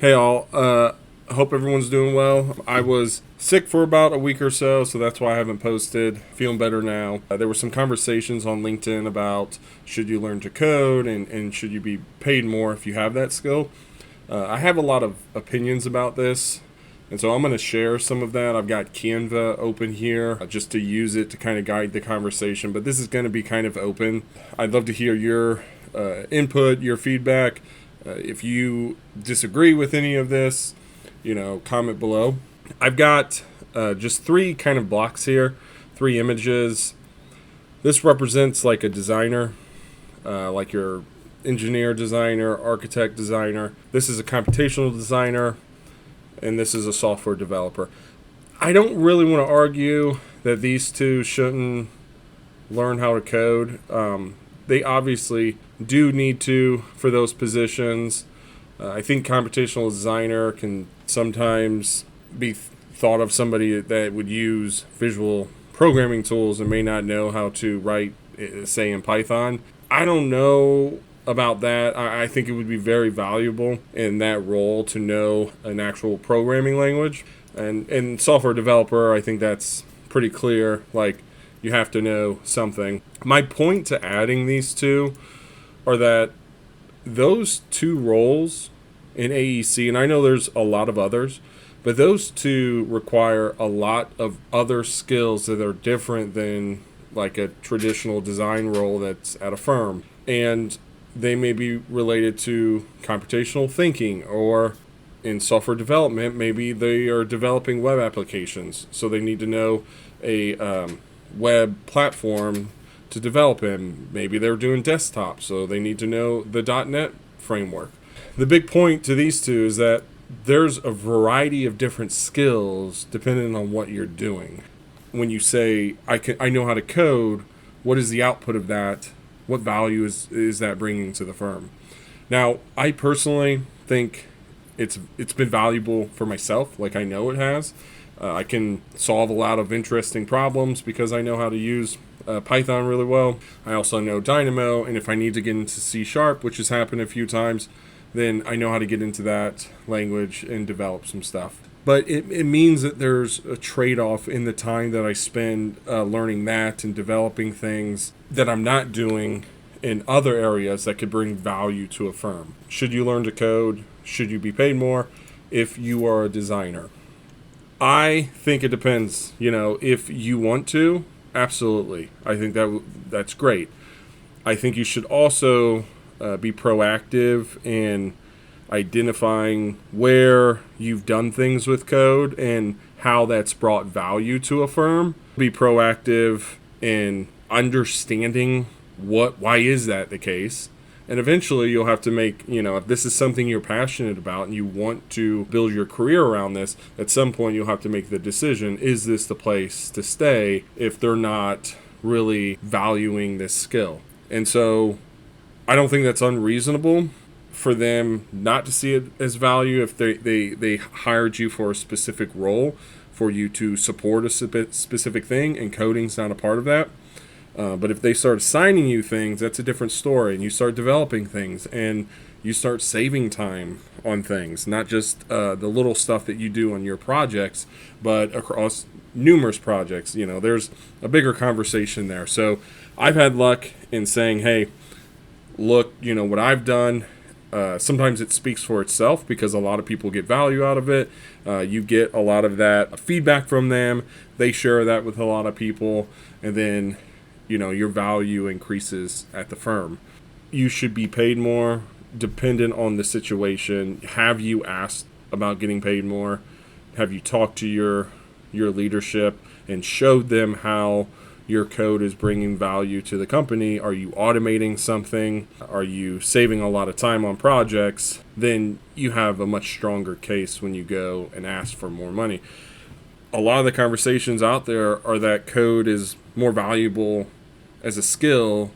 Hey all, hope everyone's doing well. I was sick for about a week or so that's why I haven't posted. Feeling better now. There were some conversations on LinkedIn about should you learn to code and should you be paid more if you have that skill. I have a lot of opinions about this, and so I'm going to share some of that. I've got Canva open here just to use it to kind of guide the conversation, but this is going to be kind of open. I'd love to hear your input, your feedback. If you disagree with any of this, comment below. I've got just three kind of blocks here, three images. This represents like a designer, like your engineer designer, architect designer. This is a computational designer, and this is a software developer. I don't really want to argue that these two shouldn't learn how to code. They obviously do need to for those positions. I think computational designer can sometimes be thought of somebody that would use visual programming tools and may not know how to write, say, in Python. I don't know about that. I think it would be very valuable in that role to know an actual programming language. And software developer, I think that's pretty clear. Like, you have to know something. My point to adding these two are that those two roles in AEC, and I know there's a lot of others, but those two require a lot of other skills that are different than like a traditional design role that's at a firm. And they may be related to computational thinking, or in software development, maybe they are developing web applications. So they need to know a web platform to develop in. Maybe they're doing desktop, so they need to know the .NET framework. The big point to these two is that there's a variety of different skills depending on what you're doing. When you say, I know how to code, what is the output of that? What value is that bringing to the firm? Now, I personally think it's been valuable for myself, like I know it has. I can solve a lot of interesting problems because I know how to use Python really well. I also know Dynamo, and if I need to get into C#, which has happened a few times, then I know how to get into that language and develop some stuff. But it means that there's a trade-off in the time that I spend learning that and developing things that I'm not doing in other areas that could bring value to a firm. Should you learn to code? Should you be paid more if you are a designer? I think it depends. If you want to, absolutely. I think that's great. I think you should also be proactive in identifying where you've done things with code and how that's brought value to a firm. Be proactive in understanding why is that the case. And eventually you'll have to make, if this is something you're passionate about and you want to build your career around this, at some point you'll have to make the decision, is this the place to stay if they're not really valuing this skill? And so I don't think that's unreasonable for them not to see it as value if they hired you for a specific role for you to support a specific thing, and coding's not a part of that. But if they start assigning you things, that's a different story, and you start developing things, and you start saving time on things, not just the little stuff that you do on your projects, but across numerous projects. There's a bigger conversation there. So I've had luck in saying, hey, look, what I've done. Sometimes it speaks for itself because a lot of people get value out of it. You get a lot of that feedback from them. They share that with a lot of people, and then your value increases at the firm. You should be paid more dependent on the situation. Have you asked about getting paid more? Have you talked to your leadership and showed them how your code is bringing value to the company? Are you automating something? Are you saving a lot of time on projects? Then you have a much stronger case when you go and ask for more money. A lot of the conversations out there are that code is more valuable as a skill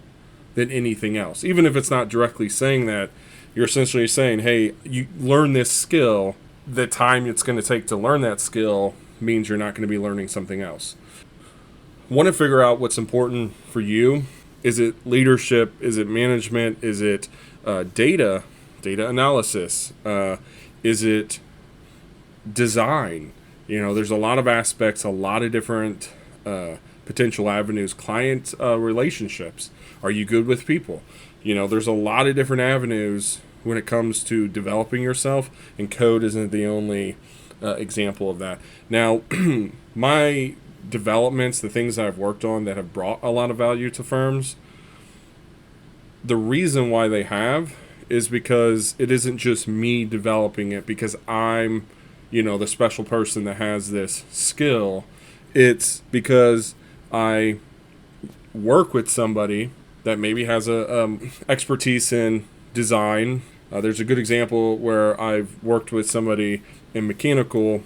than anything else. Even if it's not directly saying that, you're essentially saying, hey, you learn this skill, the time it's going to take to learn that skill means you're not going to be learning something else. Want to figure out what's important for you. Is it leadership? Is it management? Is it data analysis? Is it design? There's a lot of aspects, a lot of different potential avenues. Client relationships. Are you good with people? There's a lot of different avenues when it comes to developing yourself, and code isn't the only example of that. Now, my developments, the things that I've worked on that have brought a lot of value to firms, the reason why they have is because it isn't just me developing it because I'm, the special person that has this skill. It's because I work with somebody that maybe has a expertise in design. There's a good example where I've worked with somebody in mechanical.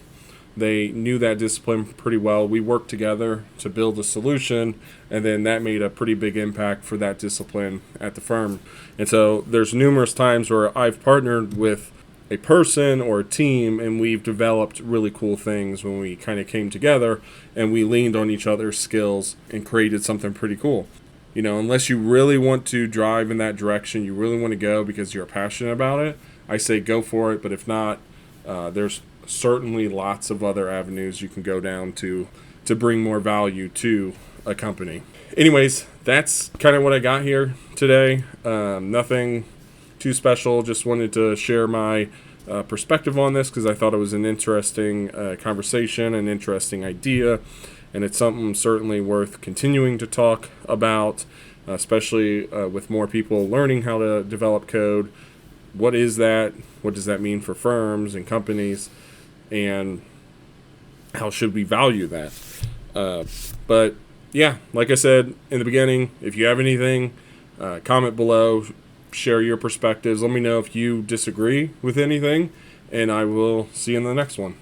They knew that discipline pretty well. We worked together to build a solution, and then that made a pretty big impact for that discipline at the firm. And so there's numerous times where I've partnered with a person or a team, and we've developed really cool things when we kind of came together and we leaned on each other's skills and created something pretty cool. Unless you really want to drive in that direction, you really want to go because you're passionate about it, I say go for it. But if not, there's certainly lots of other avenues you can go down to bring more value to a company. Anyways, that's kind of what I got here today. Nothing too special. Just wanted to share my perspective on this because I thought it was an interesting conversation, an interesting idea, and it's something certainly worth continuing to talk about, especially with more people learning how to develop code. What is that? What does that mean for firms and companies? And how should we value that? But yeah, like I said in the beginning, if you have anything, comment below, share your perspectives. Let me know if you disagree with anything, and I will see you in the next one.